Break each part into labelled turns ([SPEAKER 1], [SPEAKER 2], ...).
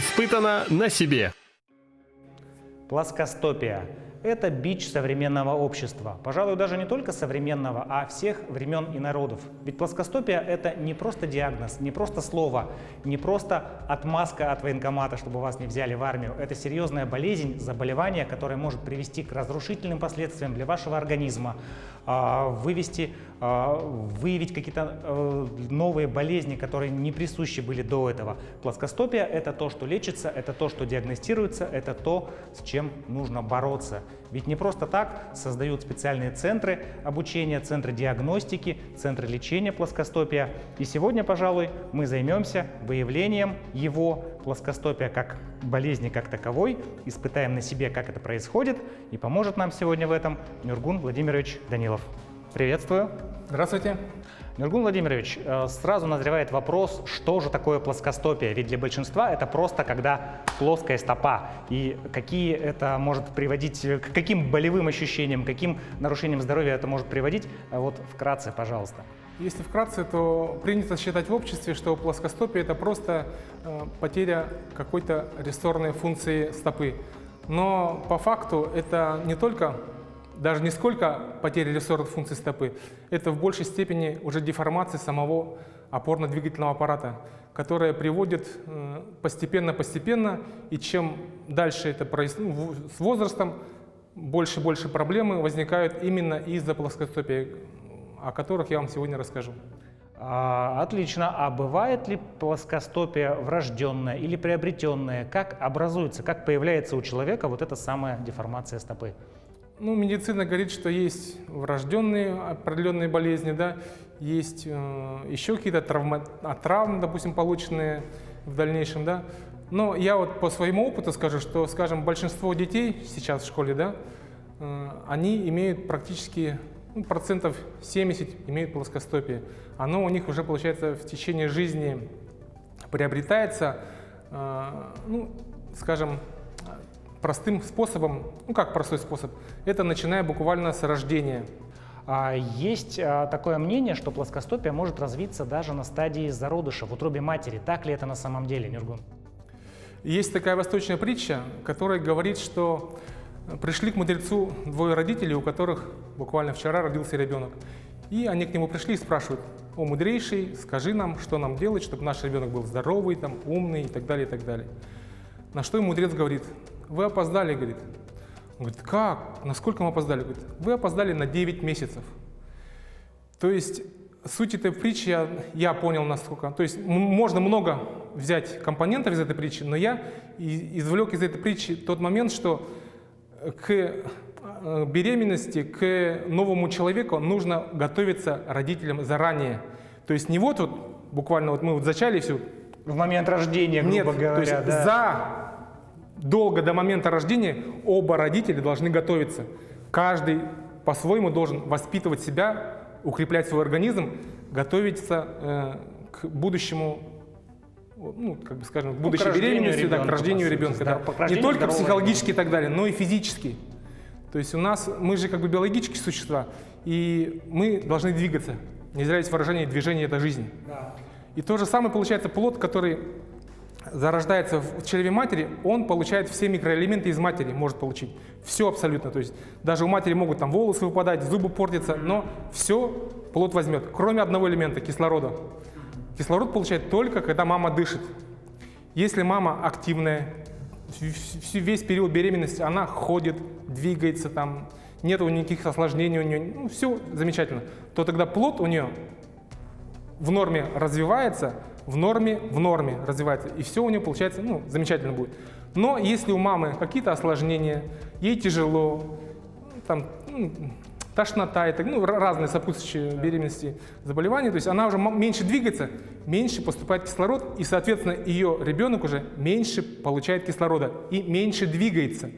[SPEAKER 1] Испытано на себе.
[SPEAKER 2] Плоскостопия – это бич современного общества. Пожалуй, даже не только современного, а всех времен и народов. Ведь плоскостопия – это не просто диагноз, не просто слово, не просто отмазка от военкомата, чтобы вас не взяли в армию. Это серьезная болезнь, заболевание, которое может привести к разрушительным последствиям для вашего организма, выявить какие-то новые болезни, которые не присущи были до этого. Плоскостопия – это то, что лечится, это то, что диагностируется, это то, с чем нужно бороться. Ведь не просто так создают специальные центры обучения, центры диагностики, центры лечения плоскостопия. И сегодня, пожалуй, мы займемся выявлением его, плоскостопия как болезни как таковой, испытаем на себе, как это происходит, и поможет нам сегодня в этом Нюргун Владимирович Данилов. Приветствую.
[SPEAKER 3] Здравствуйте.
[SPEAKER 2] Нюргун Владимирович, сразу назревает вопрос, что же такое плоскостопия? Ведь для большинства это просто когда плоская стопа. И какие это может приводить, к каким болевым ощущениям, каким нарушениям здоровья это может приводить? Вот вкратце, пожалуйста.
[SPEAKER 3] Если вкратце, то принято считать в обществе, что плоскостопие – это просто потеря какой-то рессорной функции стопы. Но по факту это не только, даже не сколько потеря рессорных функций стопы, это в большей степени уже деформация самого опорно-двигательного аппарата, которая приводит постепенно, и чем дальше это происходит, с возрастом больше и больше проблемы возникают именно из-за плоскостопия, о которых я вам сегодня расскажу.
[SPEAKER 2] Отлично. А бывает ли плоскостопия врожденная или приобретенная? Как образуется, как появляется у человека вот эта самая деформация стопы?
[SPEAKER 3] Ну, медицина говорит, что есть врожденные определенные болезни, да, есть еще какие-то травмы, допустим, полученные в дальнейшем, да. Но я вот по своему опыту скажу, что, скажем, большинство детей сейчас в школе, да, они имеют практически процентов 70 имеют плоскостопие. Оно у них уже, получается, в течение жизни приобретается, скажем, простым способом. Ну, как простой способ? Это начиная буквально с рождения.
[SPEAKER 2] Есть такое мнение, что плоскостопия может развиться даже на стадии зародыша в утробе матери. Так ли это на самом деле, Нюргун?
[SPEAKER 3] Есть такая восточная притча, которая говорит, что пришли к мудрецу двое родителей, у которых буквально вчера родился ребенок. И они к нему пришли и спрашивают: «О, мудрейший, скажи нам, что нам делать, чтобы наш ребенок был здоровый, там, умный и так далее, и так далее». На что ему мудрец говорит: «Вы опоздали», говорит. Он говорит: «Как? Насколько мы опоздали?» Говорит: «Вы опоздали на 9 месяцев». То есть суть этой притчи я понял насколько. То есть можно много взять компонентов из этой притчи, но я извлек из этой притчи тот момент, что к беременности, к новому человеку нужно готовиться родителям заранее. То есть не вот буквально мы зачали все.
[SPEAKER 2] В момент рождения, грубо говоря.
[SPEAKER 3] То есть задолго до момента рождения оба родителя должны готовиться. Каждый по-своему должен воспитывать себя, укреплять свой организм, готовиться к будущему, к будущей беременности, к рождению ребенка. Да. Не только психологически и так далее, но и физически. То есть мы же биологические существа, и мы должны двигаться. Не зря есть выражение «движение – это жизнь». Да. И то же самое получается плод, который зарождается в чреве матери, он получает все микроэлементы из матери, может получить. Все абсолютно. То есть даже у матери могут там волосы выпадать, зубы портятся, но все плод возьмет, кроме одного элемента – кислорода. Кислород получает только, когда мама дышит. Если мама активная, весь период беременности она ходит, двигается, там, нет никаких осложнений у нее, все замечательно, то тогда плод у нее в норме развивается, в норме развивается, и все у нее получается замечательно будет. Но если у мамы какие-то осложнения, ей тяжело, там, тошнота, разные сопутствующие беременности заболевания, то есть она уже меньше двигается, меньше поступает кислород, и, соответственно, ее ребенок уже меньше получает кислорода и меньше двигается.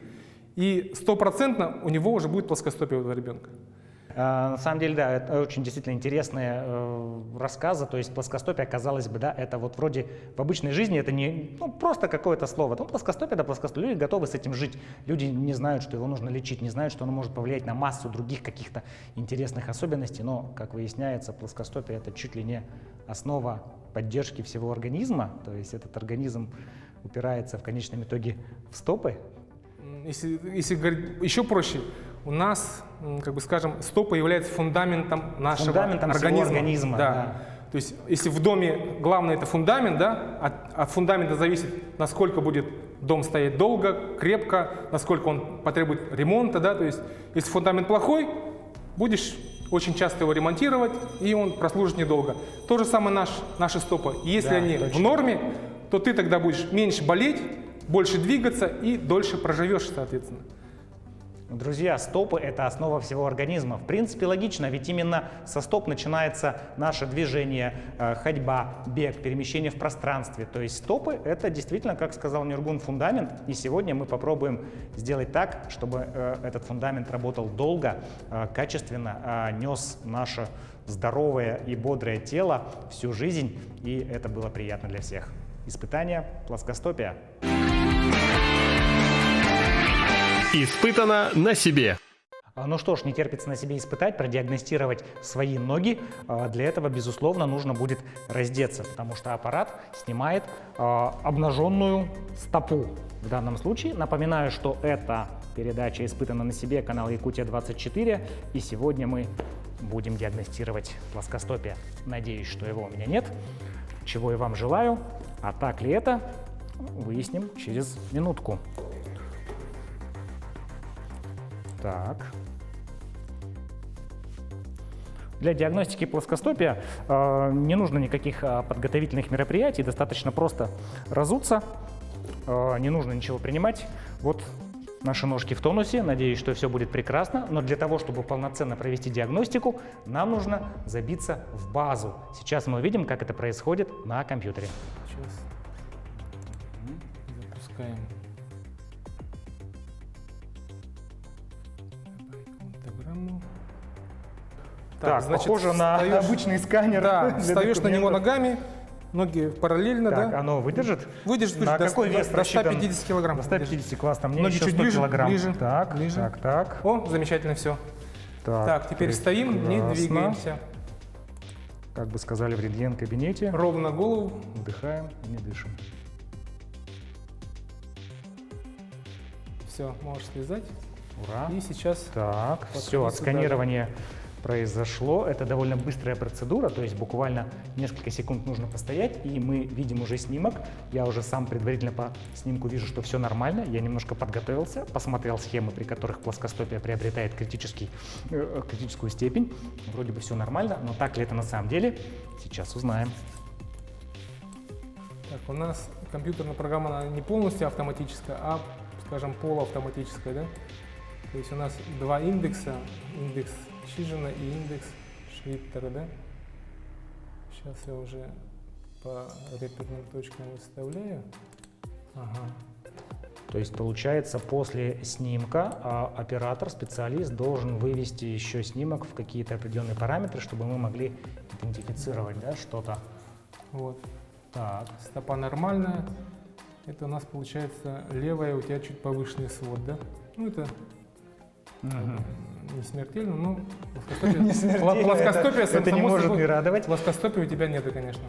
[SPEAKER 3] И 100% у него уже будет плоскостопие у этого ребенка.
[SPEAKER 2] На самом деле, да, это очень действительно интересные рассказы. То есть плоскостопие, казалось бы, да, это вот вроде в обычной жизни это не просто какое-то слово. Плоскостопие, да, плоскостопие. Люди готовы с этим жить. Люди не знают, что его нужно лечить, не знают, что оно может повлиять на массу других каких-то интересных особенностей. Но, как выясняется, плоскостопие – это чуть ли не основа поддержки всего организма. То есть этот организм упирается в конечном итоге в стопы?
[SPEAKER 3] Если говорить еще проще, у нас, как бы скажем, стопы являются фундаментом нашего организма.
[SPEAKER 2] Да.
[SPEAKER 3] То есть, если в доме главное это фундамент, да, от фундамента зависит, насколько будет дом стоять долго, крепко, насколько он потребует ремонта, да, то есть, если фундамент плохой, будешь очень часто его ремонтировать, и он прослужит недолго. То же самое наши стопы. Если они в норме, то ты тогда будешь меньше болеть, больше двигаться и дольше проживешь, соответственно.
[SPEAKER 2] Друзья, стопы – это основа всего организма. В принципе, логично, ведь именно со стоп начинается наше движение, ходьба, бег, перемещение в пространстве. То есть стопы – это действительно, как сказал Нюргун, фундамент. И сегодня мы попробуем сделать так, чтобы этот фундамент работал долго, качественно, нес наше здоровое и бодрое тело всю жизнь. И это было приятно для всех. Испытание плоскостопия.
[SPEAKER 1] Испытано на себе.
[SPEAKER 2] Ну что ж, не терпится на себе испытать, продиагностировать свои ноги. Для этого, безусловно, нужно будет раздеться, потому что аппарат снимает обнаженную стопу. В данном случае напоминаю, что это передача «Испытано на себе», канал Якутия-24, и сегодня мы будем диагностировать плоскостопие. Надеюсь, что его у меня нет, чего и вам желаю. А так ли это, выясним через минутку. Так. Для диагностики плоскостопия не нужно никаких подготовительных мероприятий, достаточно просто разуться, не нужно ничего принимать. Вот наши ножки в тонусе, надеюсь, что все будет прекрасно, но для того, чтобы полноценно провести диагностику, нам нужно забиться в базу. Сейчас мы увидим, как это происходит на компьютере.
[SPEAKER 3] Сейчас запускаем.
[SPEAKER 2] Так, значит, похоже на обычный сканер.
[SPEAKER 3] Да, встаешь на него ногами, ноги параллельно,
[SPEAKER 2] так,
[SPEAKER 3] да?
[SPEAKER 2] Оно выдержит?
[SPEAKER 3] Выдержит,
[SPEAKER 2] на
[SPEAKER 3] до,
[SPEAKER 2] какой вес
[SPEAKER 3] до 150 килограмм.
[SPEAKER 2] До 150 классно. Мне
[SPEAKER 3] ноги
[SPEAKER 2] еще
[SPEAKER 3] чуть
[SPEAKER 2] 100
[SPEAKER 3] ближе,
[SPEAKER 2] килограмм.
[SPEAKER 3] ближе,
[SPEAKER 2] Так,
[SPEAKER 3] ближе.
[SPEAKER 2] так.
[SPEAKER 3] О, замечательно все. Так, теперь стоим, не двигаемся.
[SPEAKER 2] Как бы сказали в рентген-кабинете.
[SPEAKER 3] Ровно голову.
[SPEAKER 2] Вдыхаем и не дышим.
[SPEAKER 3] Все, можешь слезать.
[SPEAKER 2] Ура.
[SPEAKER 3] И сейчас...
[SPEAKER 2] Так, все, отсканирование произошло. Это довольно быстрая процедура, то есть буквально несколько секунд нужно постоять, и мы видим уже снимок. Я уже сам предварительно по снимку вижу, что все нормально. Я немножко подготовился, посмотрел схемы, при которых плоскостопие приобретает критическую степень. Вроде бы все нормально, но так ли это на самом деле? Сейчас узнаем.
[SPEAKER 3] Так, у нас компьютерная программа она не полностью автоматическая, а, скажем, полуавтоматическая, да? То есть у нас два индекса, индекс Чижина и индекс Шриттера, да? Сейчас я уже по реперным точкам выставляю. Ага.
[SPEAKER 2] То есть получается, после снимка оператор, специалист должен вывести еще снимок в какие-то определенные параметры, чтобы мы могли идентифицировать, да, что-то.
[SPEAKER 3] Вот.
[SPEAKER 2] Так.
[SPEAKER 3] Стопа нормальная. Это у нас получается левая, у тебя чуть повышенный свод, да? Ну это не смертельно, но плоскостопие
[SPEAKER 2] это не может не радовать.
[SPEAKER 3] Плоскостопия у тебя нету, конечно.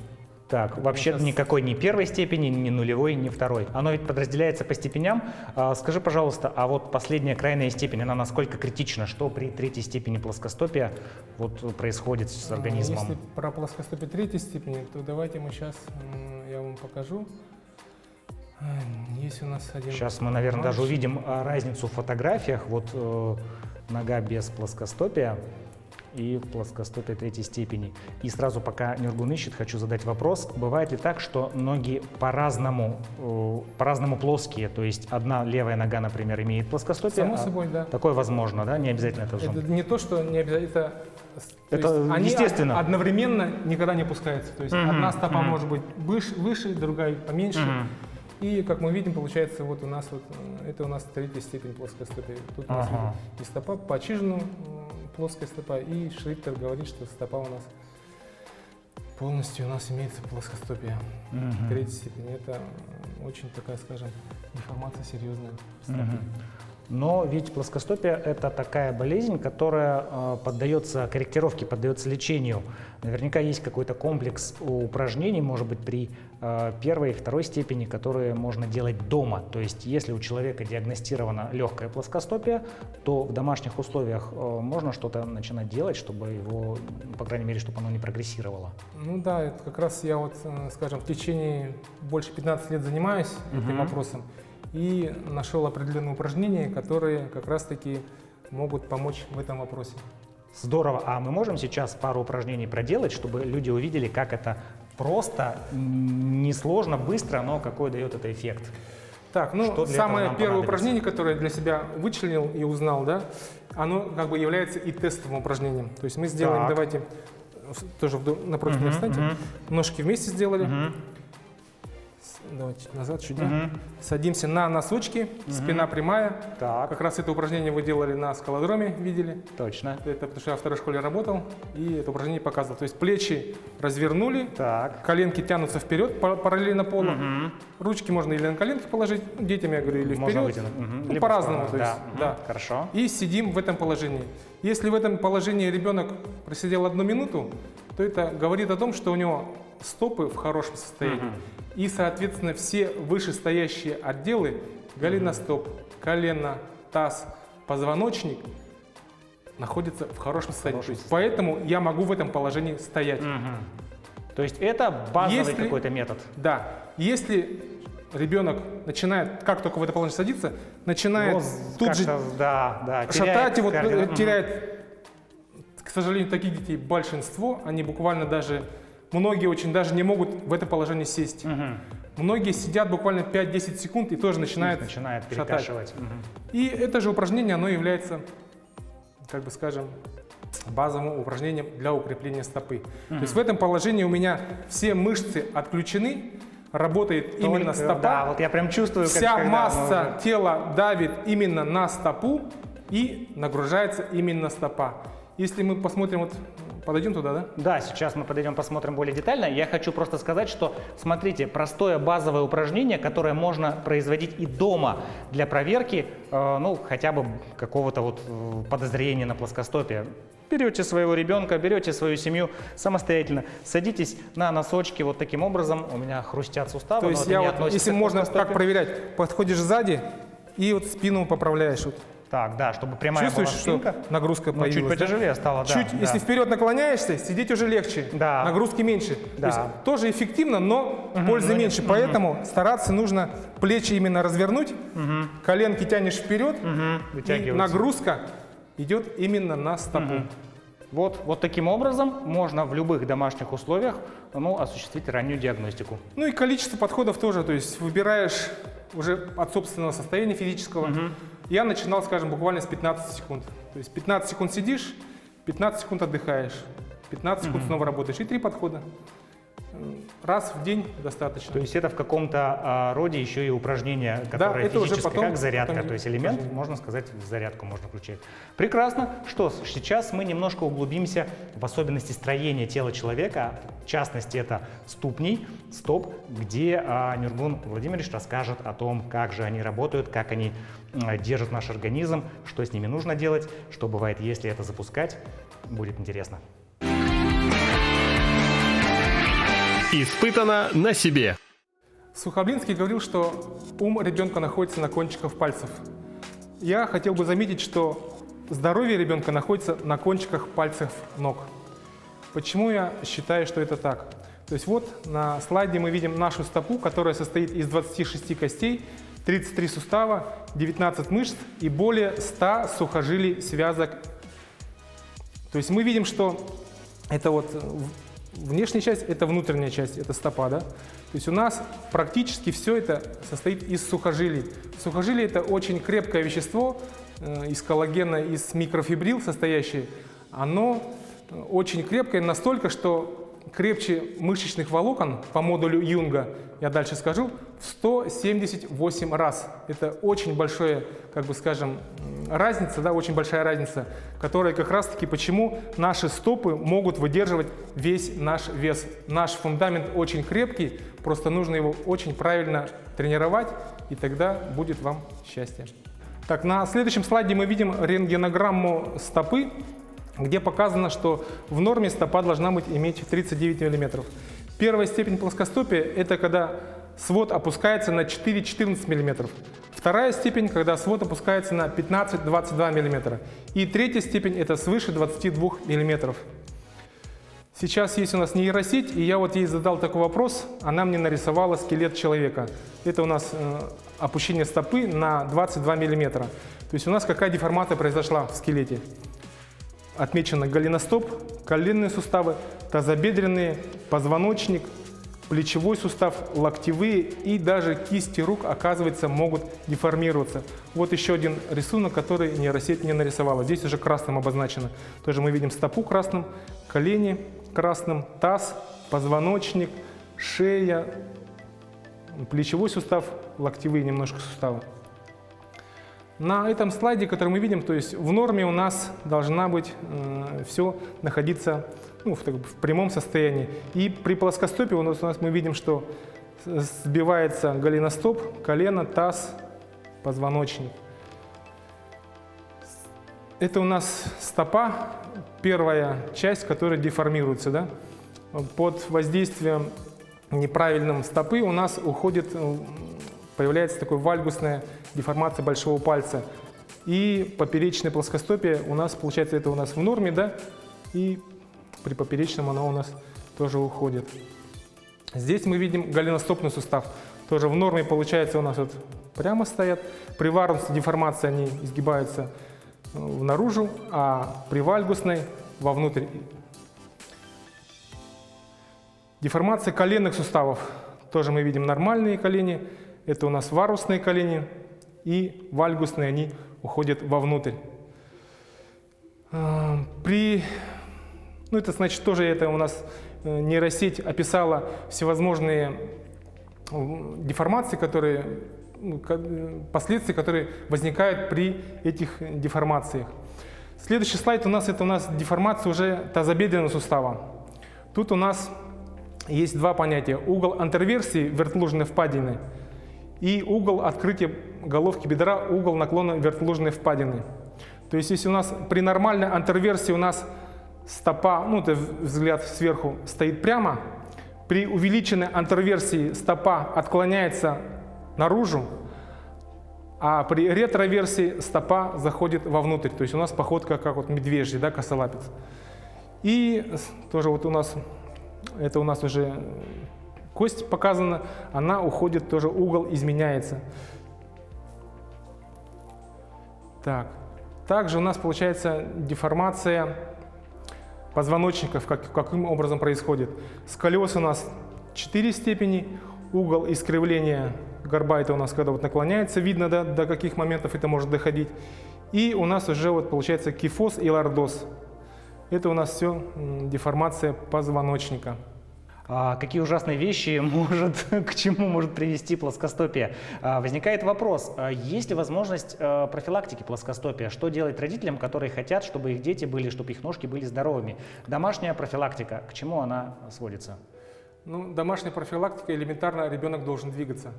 [SPEAKER 2] Так, вообще никакой ни первой степени, ни нулевой, ни второй. Оно ведь подразделяется по степеням. Скажи, пожалуйста, а вот последняя крайняя степень, она насколько критична? Что при третьей степени плоскостопия вот происходит с организмом?
[SPEAKER 3] Если про плоскостопие третьей степени, то давайте мы сейчас, я вам покажу. Есть у нас один...
[SPEAKER 2] Сейчас мы, наверное, даже увидим разницу в фотографиях. Вот нога без плоскостопия и плоскостопие третьей степени. И сразу, пока Нюргун ищет, хочу задать вопрос. Бывает ли так, что ноги по-разному плоские? То есть одна левая нога, например, имеет плоскостопие?
[SPEAKER 3] Само собой, да.
[SPEAKER 2] Такое возможно, да? Не обязательно это
[SPEAKER 3] Это не то, что не обязательно...
[SPEAKER 2] Это
[SPEAKER 3] они
[SPEAKER 2] естественно.
[SPEAKER 3] Одновременно никогда не опускаются. То есть одна стопа может быть выше, другая поменьше. И, как мы видим, получается, вот у нас это у нас третья степень плоскостопия. Тут у нас и стопа по Чижину плоская стопа, и Шриттер говорит, что стопа у нас полностью у нас имеется плоскостопие. Третьей степени. Это очень такая, скажем, деформация серьезная в стопе.
[SPEAKER 2] Но ведь плоскостопие – это такая болезнь, которая поддается корректировке, поддается лечению. Наверняка есть какой-то комплекс упражнений, может быть, при первой и второй степени, которые можно делать дома. То есть, если у человека диагностировано легкое плоскостопие, то в домашних условиях можно что-то начинать делать, чтобы его, по крайней мере, чтобы оно не прогрессировало.
[SPEAKER 3] Ну да, это как раз я вот, скажем, в течение больше 15 лет занимаюсь этим вопросом и нашел определенные упражнения, которые как раз-таки могут помочь в этом вопросе.
[SPEAKER 2] Здорово. А мы можем сейчас пару упражнений проделать, чтобы люди увидели, как это просто, несложно, быстро, но какой дает это эффект?
[SPEAKER 3] Так, ну,
[SPEAKER 2] Что для
[SPEAKER 3] самое
[SPEAKER 2] этого нам
[SPEAKER 3] первое
[SPEAKER 2] понадобится?
[SPEAKER 3] упражнение, которое я для себя вычленил и узнал, да, оно как бы является и тестовым упражнением. То есть мы сделаем,
[SPEAKER 2] Так.
[SPEAKER 3] давайте, тоже напротив меня встаньте, ножки вместе сделали. Давайте назад чуть, да. Садимся на носочки, спина прямая.
[SPEAKER 2] Так.
[SPEAKER 3] Как раз это упражнение вы делали на скалодроме, видели.
[SPEAKER 2] Точно.
[SPEAKER 3] Это потому что я во второй школе работал, и это упражнение показывал. То есть плечи развернули,
[SPEAKER 2] Так.
[SPEAKER 3] коленки тянутся вперед параллельно полу. Ручки можно или на коленки положить, детям я говорю, или
[SPEAKER 2] Можно
[SPEAKER 3] вперед.
[SPEAKER 2] вытянуть.
[SPEAKER 3] Ну,
[SPEAKER 2] Либо
[SPEAKER 3] по-разному.
[SPEAKER 2] в
[SPEAKER 3] То есть,
[SPEAKER 2] сторону.
[SPEAKER 3] да.
[SPEAKER 2] Хорошо.
[SPEAKER 3] И сидим в этом положении. Если в этом положении ребенок просидел 1 минуту, то это говорит о том, что у него стопы в хорошем состоянии. И, соответственно, все вышестоящие отделы, голеностоп, колено, таз, позвоночник находятся в хорошем состоянии. То есть, поэтому я могу в этом положении стоять.
[SPEAKER 2] То есть это базовый
[SPEAKER 3] Если-
[SPEAKER 2] какой-то метод.
[SPEAKER 3] Да. Если ребенок начинает, как только в это положение садится, начинает
[SPEAKER 2] Вот
[SPEAKER 3] тут же
[SPEAKER 2] как-то, да,
[SPEAKER 3] шатать, и вот
[SPEAKER 2] теряет
[SPEAKER 3] теряет, к сожалению, таких детей большинство, они буквально даже, многие очень даже не могут в это положение сесть. Многие сидят буквально 5-10 секунд и тоже начинают
[SPEAKER 2] начинает
[SPEAKER 3] шатать.
[SPEAKER 2] перекашивать.
[SPEAKER 3] И это же упражнение, оно является, как бы скажем, базовым упражнением для укрепления стопы. То есть в этом положении у меня все мышцы отключены, работает именно стопа.
[SPEAKER 2] Да, вот я прям чувствую,
[SPEAKER 3] Вся
[SPEAKER 2] когда
[SPEAKER 3] масса
[SPEAKER 2] мы
[SPEAKER 3] тела давит именно на стопу и нагружается именно стопа. Если мы посмотрим, вот подойдем туда, да?
[SPEAKER 2] Да, сейчас мы подойдем, посмотрим более детально. Я хочу просто сказать, что, смотрите, простое базовое упражнение, которое можно производить и дома для проверки, ну, хотя бы какого-то вот подозрения на плоскостопие. Берете своего ребенка, берете свою семью самостоятельно, садитесь на носочки вот таким образом. У меня хрустят суставы.
[SPEAKER 3] То
[SPEAKER 2] но
[SPEAKER 3] есть
[SPEAKER 2] это
[SPEAKER 3] я
[SPEAKER 2] не
[SPEAKER 3] вот,
[SPEAKER 2] относится
[SPEAKER 3] если
[SPEAKER 2] к
[SPEAKER 3] можно
[SPEAKER 2] плоскостопию.
[SPEAKER 3] как проверять, подходишь сзади и вот спину поправляешь. Вот.
[SPEAKER 2] Так, да, чтобы прямая
[SPEAKER 3] Чувствуешь,
[SPEAKER 2] была
[SPEAKER 3] что
[SPEAKER 2] спинка.
[SPEAKER 3] нагрузка
[SPEAKER 2] Ну,
[SPEAKER 3] появилась?
[SPEAKER 2] чуть
[SPEAKER 3] да?
[SPEAKER 2] потяжелее стало, да.
[SPEAKER 3] Чуть,
[SPEAKER 2] да.
[SPEAKER 3] если вперед наклоняешься, сидеть уже легче,
[SPEAKER 2] Да.
[SPEAKER 3] нагрузки меньше.
[SPEAKER 2] Да.
[SPEAKER 3] То есть тоже эффективно, но пользы меньше. Поэтому стараться нужно плечи именно развернуть, коленки тянешь вперед, и
[SPEAKER 2] Вытягиваются.
[SPEAKER 3] нагрузка идет именно на стопу.
[SPEAKER 2] Вот таким образом можно в любых домашних условиях осуществить раннюю диагностику.
[SPEAKER 3] Ну и количество подходов тоже, то есть выбираешь уже от собственного состояния физического. Я начинал, скажем, буквально с 15 секунд. То есть 15 секунд сидишь, 15 секунд отдыхаешь, 15 секунд снова работаешь. И 3 подхода. Раз в день достаточно.
[SPEAKER 2] То есть это в каком-то роде еще и упражнение, которое
[SPEAKER 3] это уже
[SPEAKER 2] физическое,
[SPEAKER 3] потом-
[SPEAKER 2] как зарядка.
[SPEAKER 3] потом
[SPEAKER 2] То есть элемент,
[SPEAKER 3] упражнение.
[SPEAKER 2] можно сказать, в зарядку можно включать. Прекрасно. Что ж, сейчас мы немножко углубимся в особенности строения тела человека. В частности, это ступней, стоп, где Нюргун Владимирович расскажет о том, как же они работают, как они держат наш организм, что с ними нужно делать, что бывает, если это запускать. Будет интересно.
[SPEAKER 1] Испытано на себе.
[SPEAKER 3] Сухоблинский говорил, что ум ребенка находится на кончиках пальцев. Я хотел бы заметить, что здоровье ребенка находится на кончиках пальцев ног. Почему я считаю, что это так? То есть вот на слайде мы видим нашу стопу, которая состоит из 26 костей, 33 сустава, 19 мышц и более 100 сухожилий, связок. То есть мы видим, что это вот внешняя часть, это внутренняя часть, это стопа, да? То есть у нас практически все это состоит из сухожилий. Сухожилия – это очень крепкое вещество, из коллагена, из микрофибрил состоящее. Оно очень крепкое настолько, что крепче мышечных волокон по модулю Юнга, я дальше скажу, в 178 раз. Это очень большая, как бы скажем, разница, да, очень большая разница, которая как раз-таки почему наши стопы могут выдерживать весь наш вес. Наш фундамент очень крепкий, просто нужно его очень правильно тренировать, и тогда будет вам счастье. Так, на следующем слайде мы видим рентгенограмму стопы, где показано, что в норме стопа должна иметь 39 мм. Первая степень плоскостопия – это когда свод опускается на 4-14 мм. Вторая степень, когда свод опускается на 15-22 мм. И третья степень – это свыше 22 мм. Сейчас есть у нас нейросеть, и я вот ей задал такой вопрос, она мне нарисовала скелет человека. Это у нас опущение стопы на 22 мм. То есть у нас какая деформация произошла в скелете? Отмечено голеностоп, коленные суставы, тазобедренные, позвоночник, плечевой сустав, локтевые и даже кисти рук, оказывается, могут деформироваться. Вот еще один рисунок, который нейросеть мне нарисовала. Здесь уже красным обозначено. Тоже мы видим стопу красным, колени красным, таз, позвоночник, шея, плечевой сустав, локтевые немножко суставы. На этом слайде, который мы видим, то есть в норме у нас должна быть все находиться в прямом состоянии. И при плоскостопии у нас мы видим, что сбивается голеностоп, колено, таз, позвоночник. Это у нас стопа, первая часть, которая деформируется. Да? Под воздействием неправильным стопы у нас появляется такая вальгусная деформация большого пальца. И поперечное плоскостопие у нас, получается, это у нас в норме, да? И при поперечном оно у нас тоже уходит. Здесь мы видим голеностопный сустав. Тоже в норме, получается, у нас вот прямо стоят. При варусной деформации они изгибаются наружу, а при вальгусной вовнутрь. Деформация коленных суставов. Тоже мы видим нормальные колени. Это у нас варусные колени. И вальгусные, они уходят вовнутрь. Это значит, тоже это у нас нейросеть описала всевозможные деформации, последствия, которые возникают при этих деформациях. Следующий слайд у нас деформация уже тазобедренного сустава. Тут у нас есть два понятия: угол антерверсии вертлужной впадины и угол открытия головки бедра, угол наклона вертлужной впадины. То есть если у нас при нормальной антерверсии у нас стопа, это взгляд сверху, стоит прямо, при увеличенной антерверсии стопа отклоняется наружу, а при ретроверсии стопа заходит вовнутрь. То есть у нас походка как вот медвежий, да, косолапец. И тоже вот у нас уже кость показана, она уходит, тоже угол изменяется. Так. Также у нас получается деформация позвоночников, каким образом происходит. Сколиоз у нас 4 степени, угол искривления горба, это у нас когда наклоняется, видно, да, до каких моментов это может доходить. И у нас уже получается кифоз и лордоз. Это у нас все деформация позвоночника.
[SPEAKER 2] Какие ужасные вещи к чему может привести плоскостопие? Возникает вопрос, есть ли возможность профилактики плоскостопия? Что делать родителям, которые хотят, чтобы их дети чтобы их ножки были здоровыми? Домашняя профилактика, к чему она сводится?
[SPEAKER 3] Домашняя профилактика, элементарно ребенок должен двигаться.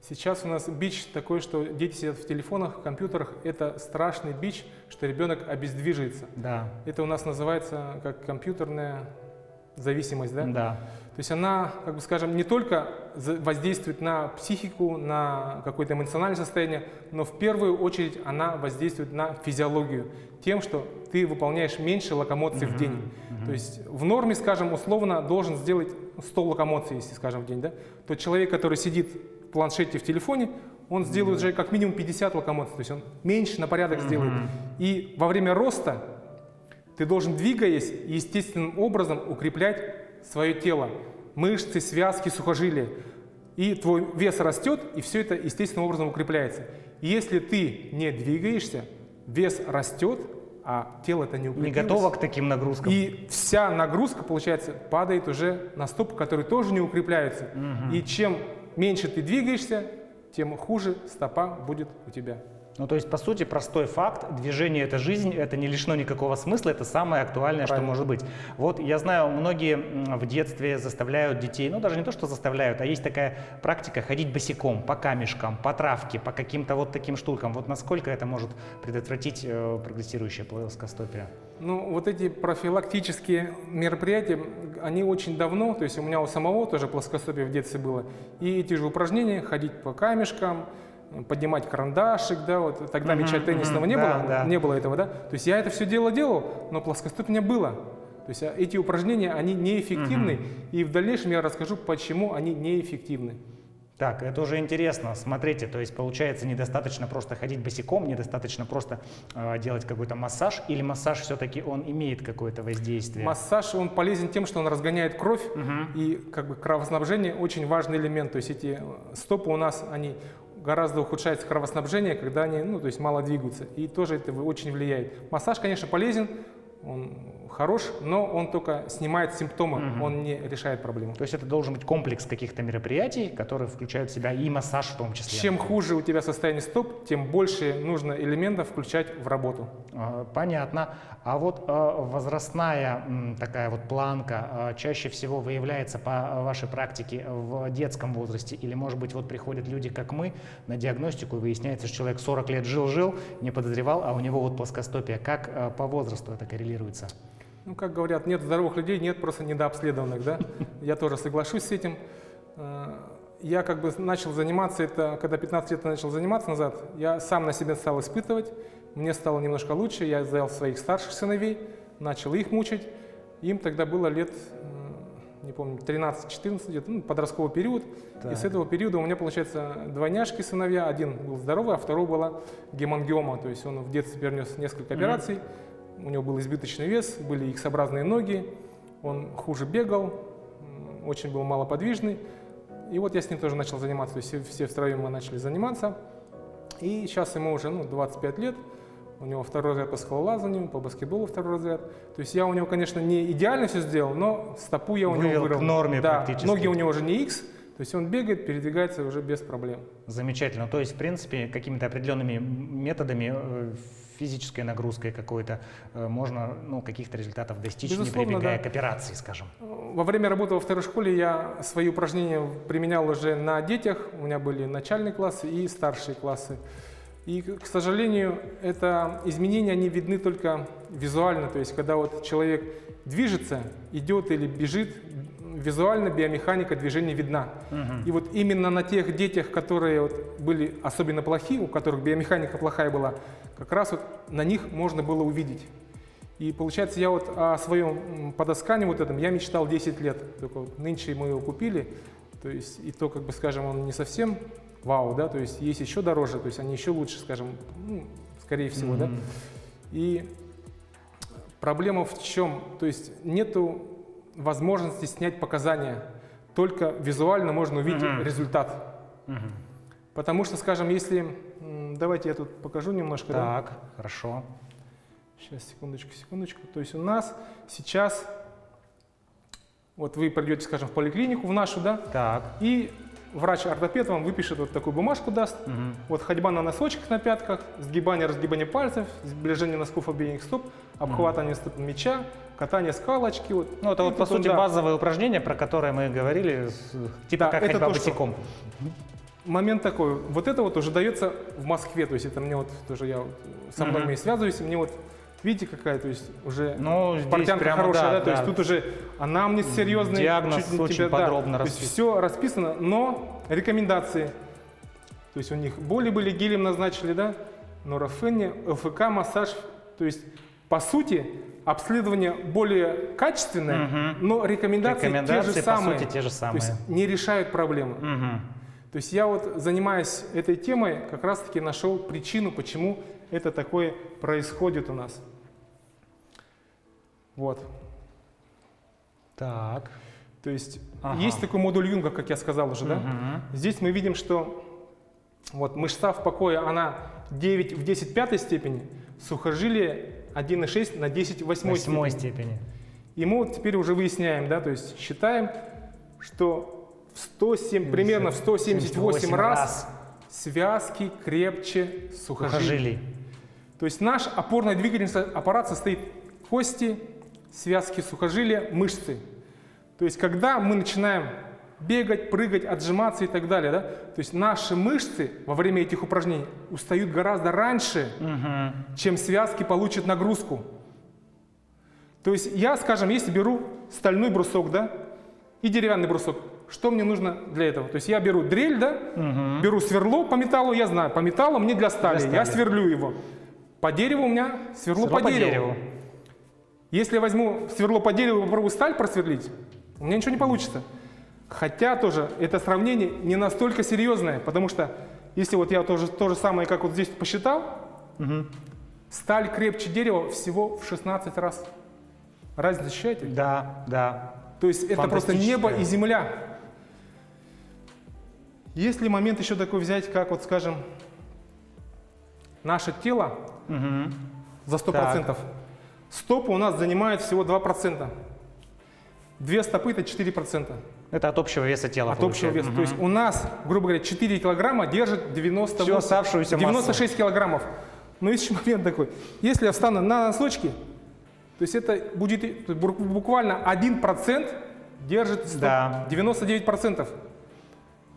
[SPEAKER 3] Сейчас у нас бич такой, что дети сидят в телефонах, в компьютерах. Это страшный бич, что ребенок обездвиживается.
[SPEAKER 2] Да.
[SPEAKER 3] Это у нас называется как компьютерная зависимость, да?
[SPEAKER 2] Да.
[SPEAKER 3] То есть она, не только воздействует на психику, на какое-то эмоциональное состояние, но в первую очередь она воздействует на физиологию тем, что ты выполняешь меньше локомоций в день. То есть в норме, условно, должен сделать 100 локомоций, если, в день, да? То человек, который сидит в планшете, в телефоне, он сделает уже как минимум 50 локомоций, то есть он меньше на порядок сделает. И во время роста ты должен, двигаясь, естественным образом укреплять свое тело, мышцы, связки, сухожилия. И твой вес растет, и все это естественным образом укрепляется. И если ты не двигаешься, вес растет, а тело-то не укрепилось.
[SPEAKER 2] Не готово к таким нагрузкам.
[SPEAKER 3] И вся нагрузка, получается, падает уже на стопы, которые тоже не укрепляются. И чем меньше ты двигаешься, тем хуже стопа будет у тебя.
[SPEAKER 2] Ну, то есть, по сути, простой факт, движение – это жизнь, это не лишено никакого смысла, это самое актуальное,
[SPEAKER 3] Правильно.
[SPEAKER 2] что может быть. Вот я знаю, многие в детстве заставляют детей, ну, даже не то, что заставляют, а есть такая практика ходить босиком, по камешкам, по травке, по каким-то вот таким штукам. Вот насколько это может предотвратить прогрессирующее плоскостопие?
[SPEAKER 3] Ну, вот эти профилактические мероприятия, они очень давно, то есть у меня у самого тоже плоскостопие в детстве было, и эти же упражнения, ходить по камешкам, поднимать карандашик, да, вот тогда мяча теннисного не было,
[SPEAKER 2] да.
[SPEAKER 3] не было этого, да, то есть я это все делал, но плоскостопие у меня было, то есть эти упражнения, они неэффективны, и в дальнейшем я расскажу, почему они неэффективны.
[SPEAKER 2] Так, это уже интересно. Смотрите, то есть получается недостаточно просто ходить босиком, недостаточно просто делать какой-то массаж, или массаж все-таки он имеет какое-то воздействие?
[SPEAKER 3] Массаж, он полезен тем, что он разгоняет кровь, и как бы кровоснабжение очень важный элемент, то есть эти стопы у нас, они гораздо ухудшается кровоснабжение, когда они, ну, то есть мало двигаются, и тоже это очень влияет. Массаж, конечно, полезен, он хорош, но он только снимает симптомы, он не решает проблему.
[SPEAKER 2] То есть это должен быть комплекс каких-то мероприятий, которые включают в себя и массаж в том числе.
[SPEAKER 3] Чем хуже у тебя состояние стоп, тем больше нужно элементов включать в работу.
[SPEAKER 2] Понятно. А вот возрастная такая вот планка чаще всего выявляется по вашей практике в детском возрасте? Или, может быть, вот приходят люди, как мы, на диагностику, и выясняется, что человек 40 лет жил-жил, не подозревал, а у него вот плоскостопие. Как по возрасту это коррелируется?
[SPEAKER 3] Ну, как говорят, нет здоровых людей, нет просто недообследованных, да? Я тоже соглашусь с этим. Я как бы начал заниматься, это когда 15 лет я начал заниматься назад, я сам на себе стал испытывать, мне стало немножко лучше, я взял своих старших сыновей, начал их мучить, им тогда было лет, не помню, 13-14, где-то, ну, подростковый период, и с этого периода у меня, получается, двойняшки сыновья, один был здоровый, а второй была гемангиома, то есть он в детстве перенес несколько операций, у него был избыточный вес, были иксообразные ноги, он хуже бегал, очень был малоподвижный. И вот я с ним тоже начал заниматься, то есть все втроем мы начали заниматься. И сейчас ему уже 25 лет, у него второй разряд по скалолазанию, по баскетболу второй разряд. То есть я у него, конечно, не идеально все сделал, но стопу я у него
[SPEAKER 2] вывел к норме практически.
[SPEAKER 3] Ноги у него уже не X, то есть он бегает, передвигается уже без проблем.
[SPEAKER 2] Замечательно. То есть, в принципе, какими-то определенными методами, физической нагрузкой какой-то, можно каких-то результатов достичь,
[SPEAKER 3] Безусловно,
[SPEAKER 2] не прибегая
[SPEAKER 3] да.
[SPEAKER 2] к операции, скажем.
[SPEAKER 3] Во время работы во второй школе я свои упражнения применял уже на детях. У меня были начальные классы и старшие классы. И, к сожалению, это изменения, они видны только визуально. То есть, когда вот человек движется, идет или бежит, визуально биомеханика движения видна. И вот именно на тех детях, которые вот были особенно плохи, у которых биомеханика плохая была, как раз вот на них можно было увидеть. И получается, я вот о своем подоскане вот этом я мечтал 10 лет. Только вот нынче мы его купили, то есть и то, как бы, скажем, он не совсем вау, да, то есть есть еще дороже, то есть они еще лучше, скажем, скорее всего, да. И проблема в чем? То есть нету возможности снять показания, только визуально можно увидеть результат. Потому что, скажем, если, давайте я тут покажу немножко.
[SPEAKER 2] Так,
[SPEAKER 3] да?
[SPEAKER 2] хорошо.
[SPEAKER 3] Сейчас, секундочку. То есть у нас сейчас, вот вы придете, скажем, в поликлинику в нашу, да,
[SPEAKER 2] Так.
[SPEAKER 3] и врач-ортопед вам выпишет вот такую бумажку, даст. Вот ходьба на носочках на пятках, сгибание, разгибание пальцев, сближение носков обеих стоп, обхватывание стоп мяча, катание скалочки. Вот.
[SPEAKER 2] Ну, это вот, по сути,
[SPEAKER 3] да.
[SPEAKER 2] базовые упражнения, про которые мы говорили, типа
[SPEAKER 3] Да,
[SPEAKER 2] как
[SPEAKER 3] это
[SPEAKER 2] ходьба
[SPEAKER 3] то, что-
[SPEAKER 2] босиком.
[SPEAKER 3] Момент такой, вот это вот уже дается в Москве, то есть это мне вот тоже, я вот со многими связываюсь, мне вот, видите, какая, то есть уже
[SPEAKER 2] Ну, здесь
[SPEAKER 3] портянка
[SPEAKER 2] прямо,
[SPEAKER 3] хорошая,
[SPEAKER 2] да,
[SPEAKER 3] да, то есть тут уже анамнез серьезный.
[SPEAKER 2] Диагноз
[SPEAKER 3] чуть
[SPEAKER 2] очень
[SPEAKER 3] тебя, да,
[SPEAKER 2] подробно
[SPEAKER 3] то есть все расписано, но рекомендации, то есть у них боли были, гелем назначили, да, норофения, ЛФК, массаж, то есть по сути обследование более качественное, но рекомендации те же
[SPEAKER 2] по
[SPEAKER 3] самые,
[SPEAKER 2] сути, те же
[SPEAKER 3] то
[SPEAKER 2] самые.
[SPEAKER 3] есть не решают проблемы. То есть я вот, занимаясь этой темой, как раз-таки нашел причину, почему это такое происходит у нас. Вот.
[SPEAKER 2] Так.
[SPEAKER 3] То есть
[SPEAKER 2] Ага.
[SPEAKER 3] есть такой модуль Юнга, как я сказал уже, да? Здесь мы видим, что вот мышца в покое, она 9 в 10 пятой степени, сухожилие 1,6 на 10 в 8
[SPEAKER 2] Восьмой
[SPEAKER 3] степени.
[SPEAKER 2] степени.
[SPEAKER 3] И мы вот теперь уже выясняем, да, то есть считаем, что в 107, примерно в 178 раз связки крепче сухожилий.
[SPEAKER 2] Сухожилий.
[SPEAKER 3] То есть наш опорно-двигательный аппарат состоит из кости, связки сухожилия, мышцы. То есть когда мы начинаем бегать, прыгать, отжиматься и так далее, да, то есть наши мышцы во время этих упражнений устают гораздо раньше, чем связки получат нагрузку. То есть я, скажем, если беру стальной брусок, да, и деревянный брусок, что мне нужно для этого? То есть я беру дрель, да, беру сверло по металлу, я знаю, по металлу мне для стали, я сверлю его. По дереву у меня сверло по дереву. Если я возьму сверло по дереву и попробую сталь просверлить, у меня ничего не получится. Хотя тоже это сравнение не настолько серьезное, потому что если вот я тоже то же самое, как вот здесь посчитал, сталь крепче дерева всего в 16 раз. Разницу ощущаете?
[SPEAKER 2] Да, да.
[SPEAKER 3] То есть это просто небо и земля. Если момент еще такой взять, как вот скажем, наше тело за 100%, стопы у нас занимают всего 2%. Две стопы это 4%.
[SPEAKER 2] Это от общего веса тела.
[SPEAKER 3] От общего веса. То есть у нас, грубо говоря, 4 килограмма держит 96 килограммов. Но есть еще момент такой. Если я встану на носочки, то есть это будет буквально 1% держит 99%.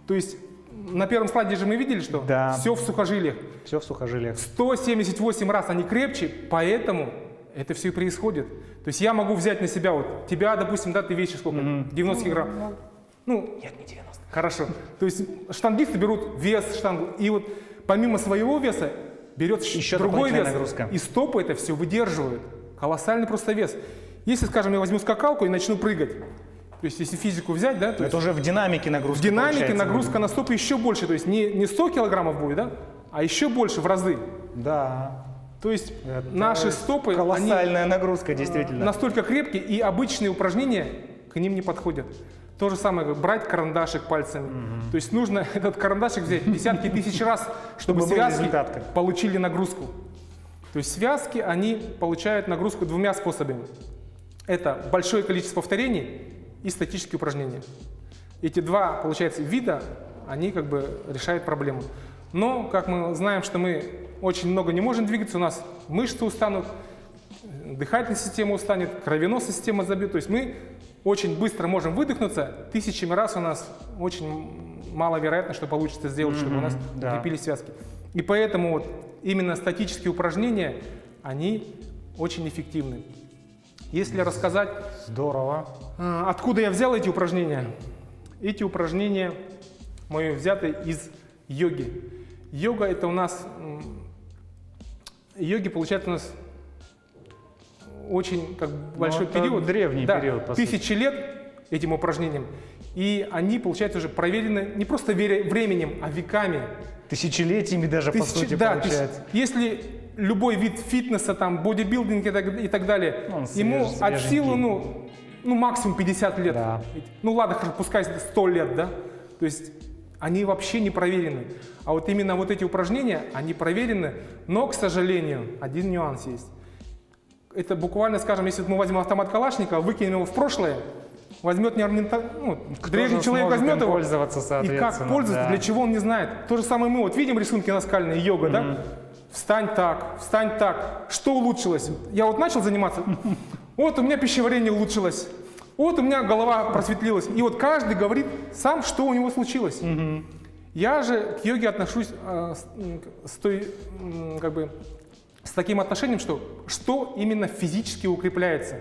[SPEAKER 3] То есть на первом слайде же мы видели, что все в сухожилиях.
[SPEAKER 2] Все в сухожилиях.
[SPEAKER 3] 178 раз они крепче, поэтому это все и происходит. То есть я могу взять на себя, вот тебя, допустим, да, ты весишь сколько? 90 килограмм. Ну,
[SPEAKER 2] нет, не 90.
[SPEAKER 3] Хорошо. То есть штангисты берут вес штангу, и вот помимо своего веса берет еще другой вес,
[SPEAKER 2] нагрузка.
[SPEAKER 3] И стопы это все выдерживают. Колоссальный просто вес. Если, скажем, я возьму скакалку и начну прыгать, то есть если физику взять, да, то
[SPEAKER 2] это уже в динамике нагрузка.
[SPEAKER 3] В динамике нагрузка на стопы еще больше, то есть не 100 килограммов будет, да, а еще больше в разы.
[SPEAKER 2] Да.
[SPEAKER 3] То есть наши стопы,
[SPEAKER 2] колоссальная нагрузка, действительно.
[SPEAKER 3] Настолько крепкие, и обычные упражнения к ним не подходят. То же самое, брать карандашик пальцами. То есть нужно этот карандашик взять десятки тысяч раз, чтобы связки получили нагрузку. То есть связки, они получают нагрузку двумя способами. Это большое количество повторений и статические упражнения. Эти два, получается, вида, они как бы решают проблему. Но, как мы знаем, что мы очень много не можем двигаться, у нас мышцы устанут, дыхательная система устанет, кровеносная система забьет. То есть мы очень быстро можем выдохнуться, тысячами раз у нас очень маловероятно, что получится сделать, чтобы у нас укрепились связки. И поэтому вот именно статические упражнения, они очень эффективны. Если рассказать, откуда я взял эти упражнения. Эти упражнения мои взяты из йоги. Йога это у нас, йоги получается у нас очень как большой период.
[SPEAKER 2] Древний период.
[SPEAKER 3] Тысячи лет этим упражнениям. И они, получается, уже проверены не просто временем, а веками.
[SPEAKER 2] Тысячелетиями даже, по сути, получается.
[SPEAKER 3] Если любой вид фитнеса, там, бодибилдинг и так далее, ему от силы, ну, максимум 50 лет.
[SPEAKER 2] Да.
[SPEAKER 3] Ну ладно, пускай 100 лет, да? То есть они вообще не проверены. А вот именно вот эти упражнения, они проверены, но, к сожалению, один нюанс есть. Это буквально, скажем, если мы возьмем автомат Калашникова, выкинем его в прошлое, возьмет древний человек возьмет его, и как пользоваться, для чего он не знает. То же самое мы вот видим рисунки наскальные, йога, да? Встань так. Что улучшилось? Я вот начал заниматься, вот у меня пищеварение улучшилось, вот у меня голова просветлилась. И вот каждый говорит сам, что у него случилось. Я же к йоге отношусь с таким отношением, что именно физически укрепляется.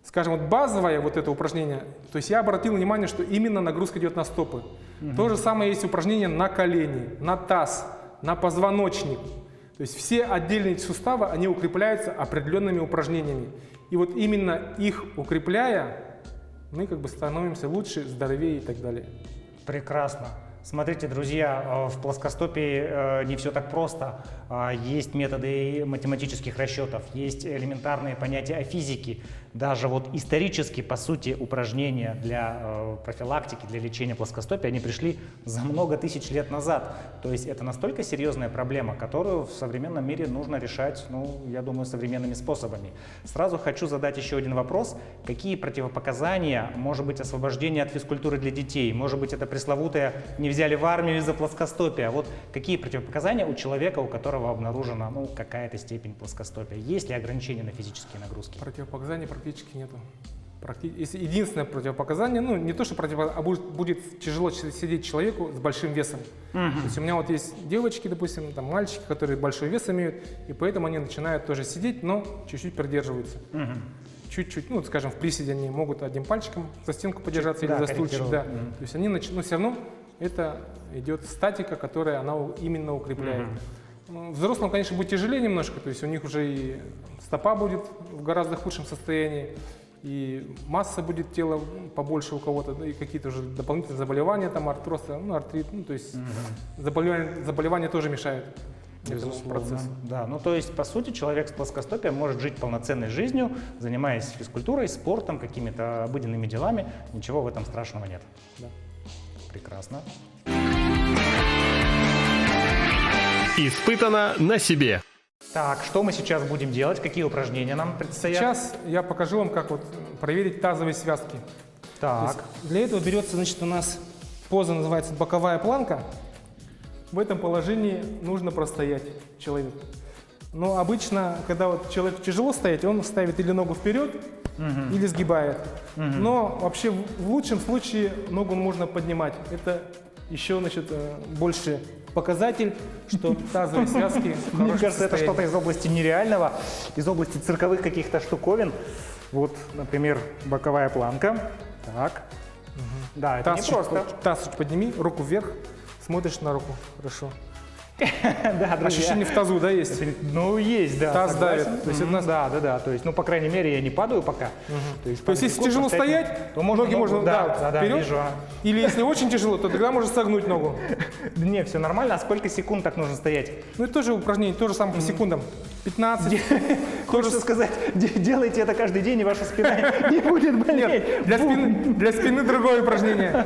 [SPEAKER 3] Скажем, вот базовое вот это упражнение, то есть я обратил внимание, что именно нагрузка идет на стопы. То же самое есть упражнения на колени, на таз, на позвоночник. То есть все отдельные суставы, они укрепляются определенными упражнениями. И вот именно их укрепляя, мы как бы становимся лучше, здоровее и так далее.
[SPEAKER 2] Прекрасно. Смотрите, друзья, в плоскостопии не все так просто. Есть методы математических расчетов, есть элементарные понятия о физике. даже вот исторически, по сути, упражнения для профилактики, для лечения плоскостопия, они пришли за много тысяч лет назад. То есть это настолько серьезная проблема, которую в современном мире нужно решать, ну, я думаю, современными способами. Сразу хочу задать еще один вопрос. Какие противопоказания, может быть, освобождение от физкультуры для детей, может быть, это пресловутое «не взяли в армию из-за плоскостопия». Вот какие противопоказания у человека, у которого обнаружена, ну, какая-то степень плоскостопия? Есть ли ограничения на физические нагрузки?
[SPEAKER 3] Противопоказаний практически нету. Единственное противопоказание, ну не то, что а будет тяжело сидеть человеку с большим весом. То есть у меня вот есть девочки, допустим, там мальчики, которые большой вес имеют, и поэтому они начинают тоже сидеть, но чуть-чуть придерживаются. Чуть-чуть, ну скажем, в приседе они могут одним пальчиком за стенку подержаться или за стульчик. Да. То есть они но все равно это идет статика, которая она именно укрепляет. Взрослым, конечно, будет тяжелее немножко, то есть у них уже и стопа будет в гораздо худшем состоянии, и масса будет тела побольше у кого-то, и какие-то уже дополнительные заболевания, там артроз, ну, артрит, ну, то есть заболевания тоже мешают этому процессу.
[SPEAKER 2] Да, ну то есть, по сути, человек с плоскостопием может жить полноценной жизнью, занимаясь физкультурой, спортом, какими-то обыденными делами, ничего в этом страшного нет.
[SPEAKER 3] Да.
[SPEAKER 2] Прекрасно.
[SPEAKER 1] Испытано на себе.
[SPEAKER 2] Так, что мы сейчас будем делать? Какие упражнения нам предстоят?
[SPEAKER 3] Сейчас я покажу вам, как вот проверить тазовые связки.
[SPEAKER 2] Так.
[SPEAKER 3] Для этого берется, значит, у нас поза называется боковая планка. В этом положении нужно простоять человеку. Но обычно, когда вот человеку тяжело стоять, он ставит или ногу вперед, или сгибает. Но вообще в лучшем случае ногу можно поднимать. Это еще, значит, больше показатель, что тазовые связки в
[SPEAKER 2] Мне
[SPEAKER 3] хорошем
[SPEAKER 2] кажется, это
[SPEAKER 3] состоянии.
[SPEAKER 2] что-то из области нереального, из области цирковых каких-то штуковин. Вот, например, боковая планка. Так. Да, это не просто.
[SPEAKER 3] Таз чуть подними, руку вверх, смотришь на руку. Хорошо.
[SPEAKER 2] Да, друзья.
[SPEAKER 3] Ощущение в тазу, да, есть?
[SPEAKER 2] Ну, есть, да.
[SPEAKER 3] Таз
[SPEAKER 2] согласен.
[SPEAKER 3] давит. То есть это
[SPEAKER 2] Да. То есть, ну, по крайней мере, я не падаю пока.
[SPEAKER 3] То есть если тяжело стоять,
[SPEAKER 2] то
[SPEAKER 3] ноги можно вперед.
[SPEAKER 2] вижу.
[SPEAKER 3] Или если очень тяжело, то тогда можно согнуть ногу.
[SPEAKER 2] Не, все нормально. А сколько секунд так нужно стоять?
[SPEAKER 3] Ну это тоже упражнение, то же самое по секундам. 15.
[SPEAKER 2] Хочется сказать, делайте это каждый день, и ваша спина не будет болеть.
[SPEAKER 3] Нет, для спины другое упражнение.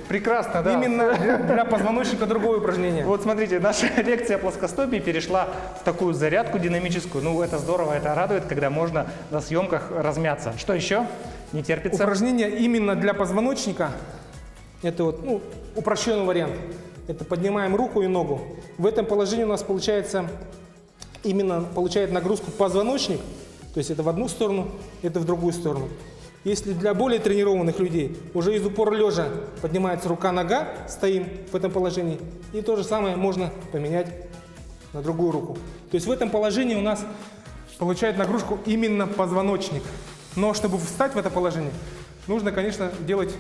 [SPEAKER 2] Прекрасно, да.
[SPEAKER 3] Именно для позвоночника другое упражнение.
[SPEAKER 2] Вот смотрите, наша лекция о плоскостопии перешла в такую зарядку динамическую. Ну, это здорово, это радует, когда можно на съемках размяться. Что еще? Не терпится?
[SPEAKER 3] Упражнение именно для позвоночника. Это вот, ну, упрощенный вариант. Это поднимаем руку и ногу. В этом положении у нас получается, именно получает нагрузку позвоночник. То есть это в одну сторону, это в другую сторону. Если для более тренированных людей уже из упора лежа поднимается рука-нога, стоим в этом положении. И то же самое можно поменять на другую руку. То есть в этом положении у нас получает нагрузку именно позвоночник. Но чтобы встать в это положение, нужно, конечно, делать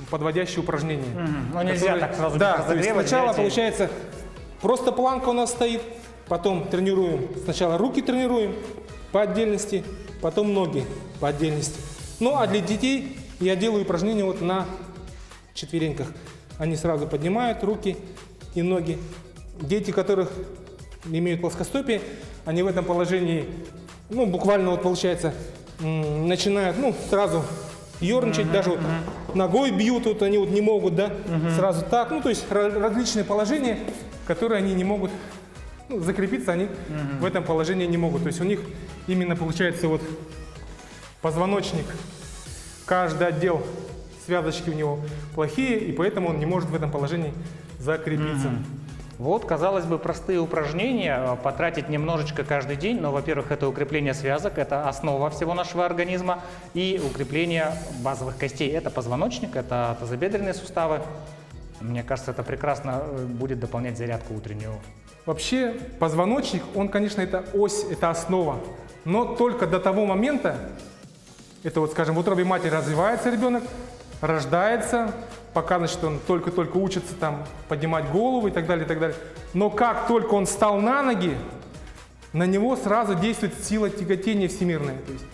[SPEAKER 3] подводящие упражнения.
[SPEAKER 2] Но нельзя так сразу
[SPEAKER 3] да,
[SPEAKER 2] без
[SPEAKER 3] то есть
[SPEAKER 2] разогрева
[SPEAKER 3] сначала
[SPEAKER 2] взять и-
[SPEAKER 3] получается просто планка у нас стоит, потом тренируем. Сначала руки тренируем по отдельности, потом ноги по отдельности. Ну а для детей я делаю упражнения вот на четвереньках. Они сразу поднимают руки и ноги. Дети, которых имеют плоскостопие, они в этом положении, ну буквально вот получается, начинают, ну сразу ерничать, даже вот ногой бьют, вот они вот не могут, да, сразу так. Ну то есть различные положения, которые они не могут, ну, закрепиться, они в этом положении не могут. То есть у них именно получается вот позвоночник, каждый отдел связочки у него плохие, и поэтому он не может в этом положении закрепиться.
[SPEAKER 2] Вот, казалось бы, простые упражнения, потратить немножечко каждый день, но, во-первых, это укрепление связок, это основа всего нашего организма, и укрепление базовых костей. Это позвоночник, это тазобедренные суставы. Мне кажется, это прекрасно будет дополнять зарядку утреннюю.
[SPEAKER 3] Вообще позвоночник, он, конечно, это ось, это основа, но только до того момента, это вот, скажем, в утробе матери развивается ребенок, рождается, пока, значит, он только-только учится там поднимать голову и так далее, и так далее. Но как только он встал на ноги, на него сразу действует сила тяготения всемирная. То есть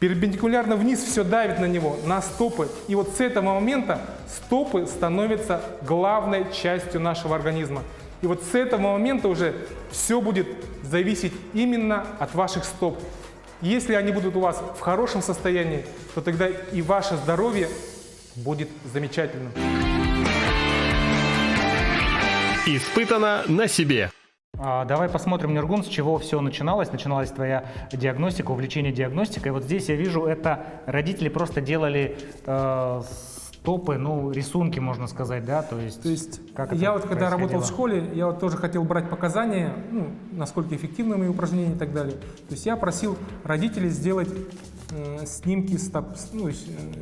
[SPEAKER 3] перпендикулярно вниз все давит на него, на стопы. И вот с этого момента стопы становятся главной частью нашего организма. И вот с этого момента уже все будет зависеть именно от ваших стоп. Если они будут у вас в хорошем состоянии, то тогда и ваше здоровье будет замечательным.
[SPEAKER 1] Испытано на себе.
[SPEAKER 2] Давай посмотрим, Нургун, с чего все начиналось. Начиналась твоя диагностика, увлечение диагностикой. Вот здесь я вижу, это родители просто делали стопы, ну, рисунки, можно сказать, да? То есть
[SPEAKER 3] как я вот когда работал в школе, я вот тоже хотел брать показания, ну, насколько эффективны мои упражнения и так далее. То есть я просил родителей сделать снимки стоп, ну,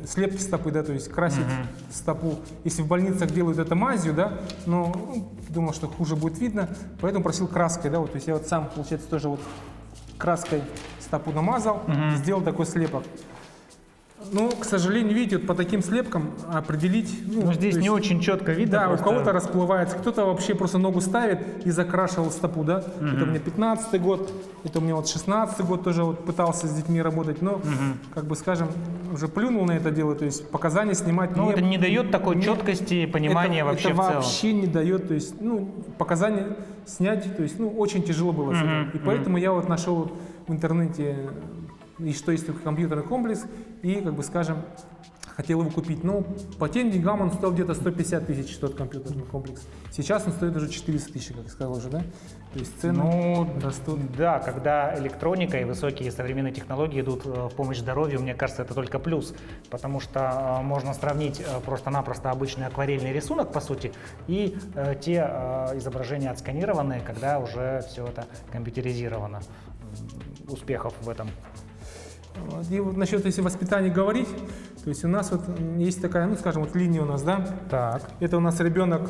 [SPEAKER 3] слепки стопы, да, то есть красить стопу. Если в больницах делают это мазью, да, но думал, что хуже будет видно, поэтому просил краской, да, вот, то есть я вот сам, получается, тоже вот краской стопу намазал, сделал такой слепок. Ну, к сожалению, видите, вот по таким слепкам определить...
[SPEAKER 2] Ну, здесь не очень четко видно.
[SPEAKER 3] Да,
[SPEAKER 2] просто...
[SPEAKER 3] у кого-то расплывается, кто-то вообще просто ногу ставит и закрашивал стопу, да. Это у меня 15-й год, это у меня вот 16-й год тоже вот пытался с детьми работать, но, как бы скажем, уже плюнул на это дело, то есть показания снимать...
[SPEAKER 2] Ну, это не дает такой четкости, понимания вообще
[SPEAKER 3] это
[SPEAKER 2] в целом.
[SPEAKER 3] вообще не дает, то есть, ну, показания снять, то есть, ну, очень тяжело было. И поэтому я вот нашел в интернете... И что есть такой компьютерный комплекс, и, как бы скажем, хотел его купить. Но по тем деньгам он стоил где-то 150 тысяч, тот компьютерный комплекс. Сейчас он стоит уже 400 тысяч, как я сказал уже, да? То есть цены растут.
[SPEAKER 2] Да, когда электроника и высокие современные технологии идут в помощь здоровью, мне кажется, это только плюс. Потому что можно сравнить просто-напросто обычный акварельный рисунок, по сути, и те изображения отсканированные, когда уже все это компьютеризировано. Успехов в этом.
[SPEAKER 3] И вот насчет, если воспитания говорить, то есть у нас вот есть такая, ну, скажем, вот линия у нас, да?
[SPEAKER 2] Так.
[SPEAKER 3] Это у нас ребенок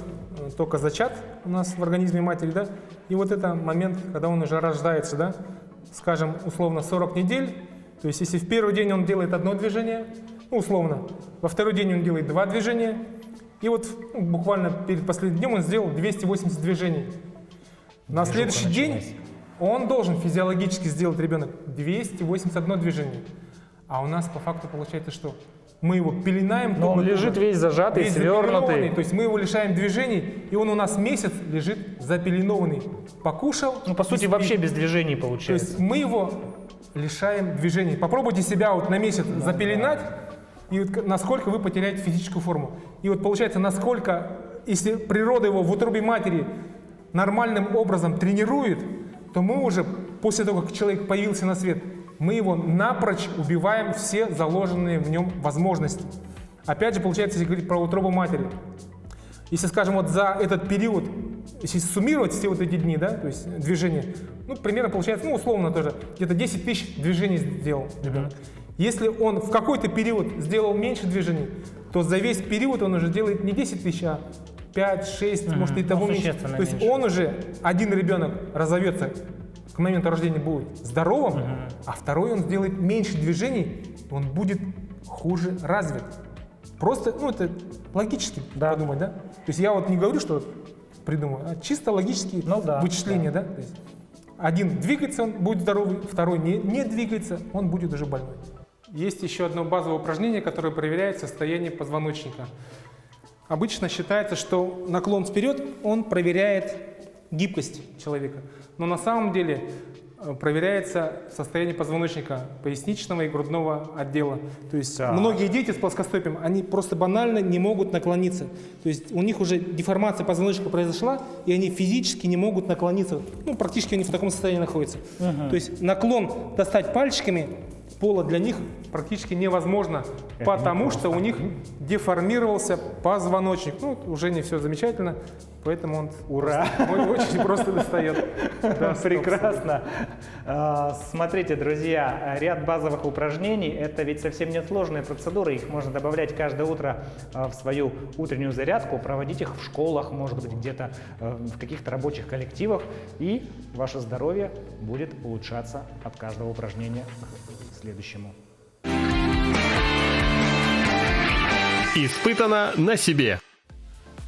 [SPEAKER 3] только зачат у нас в организме матери, да? И вот это момент, когда он уже рождается, да? Скажем, условно 40 недель. То есть если в первый день он делает одно движение, ну, условно, во второй день он делает 2 движения, и вот буквально перед последним днем он сделал 280 движений. На следующий день он должен физиологически сделать, ребенок, 281 движение. А у нас по факту получается, что мы его пеленаем.
[SPEAKER 2] Но он лежит весь зажатый,
[SPEAKER 3] весь
[SPEAKER 2] свернутый.
[SPEAKER 3] То есть мы его лишаем движений, и он у нас месяц лежит запеленованный. Покушал.
[SPEAKER 2] Ну, по сути, вообще без движений получается.
[SPEAKER 3] То есть мы его лишаем движений. Попробуйте себя вот на месяц запеленать, и вот насколько вы потеряете физическую форму. И вот получается, насколько, если природа его в утробе матери нормальным образом тренирует, то мы уже, после того, как человек появился на свет, мы его напрочь убиваем все заложенные в нем возможности. Опять же, получается, если говорить про утробу матери, если, скажем, вот за этот период, если суммировать все вот эти дни, да, то есть движения, ну, примерно получается, ну, условно тоже, где-то 10 тысяч движений сделал ребенок. Если он в какой-то период сделал меньше движений, то за весь период он уже делает не 10 тысяч, а 5, 6, может и того меньше. То есть он уже, один ребенок разовьется, к моменту рождения будет здоровым, а второй он сделает меньше движений, он будет хуже развит. Просто, ну, это логически подумать, да? То есть я вот не говорю, что придумаю, а чисто логические вычисления, да? То есть один двигается, он будет здоровый, второй не двигается, он будет уже больной. Есть еще одно базовое упражнение, которое проверяет состояние позвоночника. Обычно считается, что наклон вперед, он проверяет гибкость человека. Но на самом деле проверяется состояние позвоночника, поясничного и грудного отдела. То есть многие дети с плоскостопием, они просто банально не могут наклониться. То есть у них уже деформация позвоночника произошла, и они физически не могут наклониться. Ну, практически они в таком состоянии находятся. То есть наклон достать пальчиками пола для них практически невозможно, потому что у них деформировался позвоночник. Ну, уже не все замечательно, поэтому он очень просто достает.
[SPEAKER 2] Да, прекрасно. Смотрите, друзья, ряд базовых упражнений – это ведь совсем не сложные процедуры. Их можно добавлять каждое утро в свою утреннюю зарядку, проводить их в школах, может быть, где-то в каких-то рабочих коллективах, и ваше здоровье будет улучшаться от каждого упражнения к следующему.
[SPEAKER 1] Испытано на себе.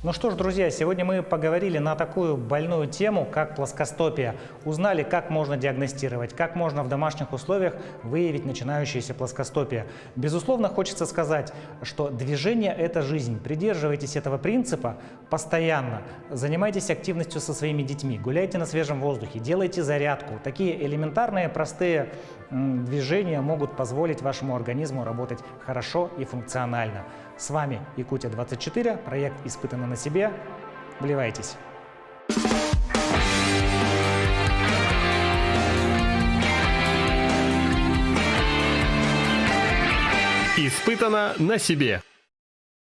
[SPEAKER 2] Ну что ж, друзья, сегодня мы поговорили на такую больную тему, как плоскостопие. Узнали, как можно диагностировать, как можно в домашних условиях выявить начинающееся плоскостопие. Безусловно, хочется сказать, что движение – это жизнь. Придерживайтесь этого принципа постоянно. Занимайтесь активностью со своими детьми, гуляйте на свежем воздухе, делайте зарядку. Такие элементарные, простые движения могут позволить вашему организму работать хорошо и функционально. С вами Якутия-24, проект «Испытано на себе». Вливайтесь!
[SPEAKER 1] Испытано на себе.